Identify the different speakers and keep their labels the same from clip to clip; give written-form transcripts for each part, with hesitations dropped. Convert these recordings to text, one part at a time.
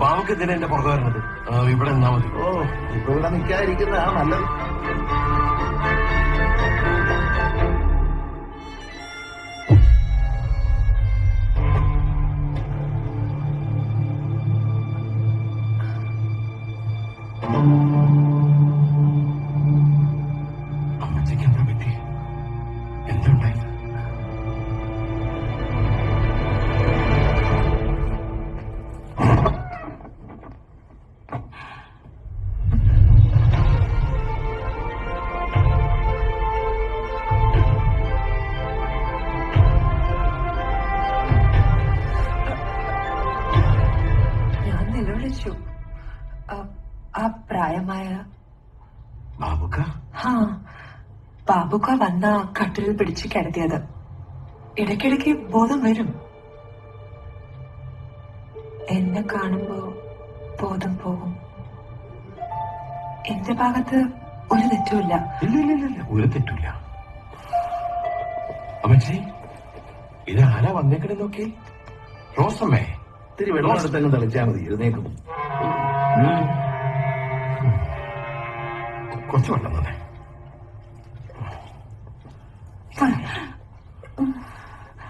Speaker 1: ബാബുക്ക് എന്തിനാ എന്റെ പുറത്ത് വരുന്നത്? ഇവിടെ നിന്നാ മതി.
Speaker 2: ഓ, ഇപ്പൊ ഇവിടെ നിൽക്കാതിരിക്കുന്നതാ നല്ലത്.
Speaker 1: അമ്മച്ചയ്ക്ക് എന്താ പറ്റി? എന്തുണ്ടായത്?
Speaker 3: ഞാൻ നിലവിളിച്ചു. ആ പ്രായമായ
Speaker 1: ബാബുക്ക
Speaker 3: ബാബുക്ക വന്ന കട്ടിലിൽ പിടിച്ച് കിടത്തിയത്. ഇടയ്ക്കിടയ്ക്ക് ബോധം വരും. എന്നെ കാണുമ്പോ ബോധം പോകും. എന്റെ ഭാഗത്ത് ഒരു തെറ്റുമില്ല.
Speaker 1: ഇല്ല, ഒരു തെറ്റില്ല. അമ്മച്ചി, ഇത് ആരാ വന്നേക്കണേ നോക്കി? റോസമ്മേ,
Speaker 2: ഇത്തിരി വെള്ളം എടുത്തങ്ങ് തെളിച്ചാൽ മതി. എഴുന്നേക്കും.
Speaker 1: കുറച്ച് വെള്ളം തന്നെ.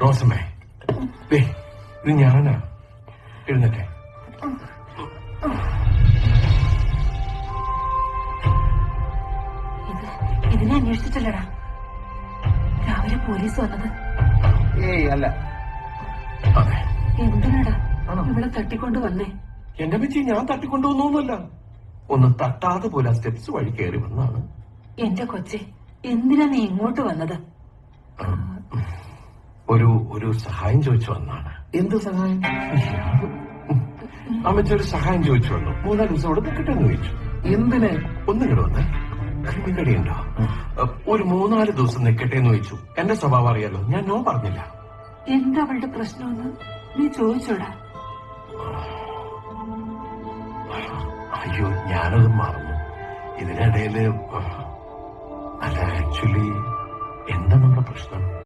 Speaker 1: റോസമ്മേ, ഇത് ഞാനാ. എഴുന്നേറ്റെ.
Speaker 3: ഇതിനെ അന്വേഷിച്ചിട്ടില്ലടാ. രാവിലെ പോലീസ് വന്നത്.
Speaker 2: ഏയ് അല്ല.
Speaker 1: അതെ.
Speaker 3: എന്തിനാടാ ഇവിടെ തട്ടിക്കൊണ്ട് വന്നേ?
Speaker 1: എന്റെ പറ്റി ഞാൻ തട്ടിക്കൊണ്ടുവന്നൊന്നുമല്ല. ഒന്ന് തട്ടാതെ പോലെ ആ സ്റ്റെപ്സ് വഴി കയറി വന്നാണ്.
Speaker 3: എന്റെ കൊച്ചെ, എന്തിനാ നീ ഇങ്ങോട്ട് വന്നത്?
Speaker 1: ഒരു സഹായം ചോദിച്ചു വന്നാണ്.
Speaker 2: എന്ത് സഹായം?
Speaker 1: അമ്മച്ചി ഒരു സഹായം ചോദിച്ചു വന്നു. 3-4 ദിവസം ഇവിടെ നിൽക്കട്ടെ എന്ന് ചോദിച്ചു.
Speaker 2: എന്തിന്?
Speaker 1: ഒന്നിങ്ങോട്ട് വന്നേ. ക്രിമികടിയുണ്ടോ? ഒരു 3-4 ദിവസം നിൽക്കട്ടെ എന്ന് ചോദിച്ചു. എന്റെ സ്വഭാവം അറിയാലോ, ഞാൻ നോ പറഞ്ഞില്ല.
Speaker 3: എന്താ അവളുടെ പ്രശ്നമെന്ന് നീ ചോദിച്ചോടാ.
Speaker 1: അയ്യോ, ഞാനത് മറന്നു. ഇതിനിടയില് അല്ല, ആക്ച്വലി എന്താ നമ്മുടെ പ്രശ്നം?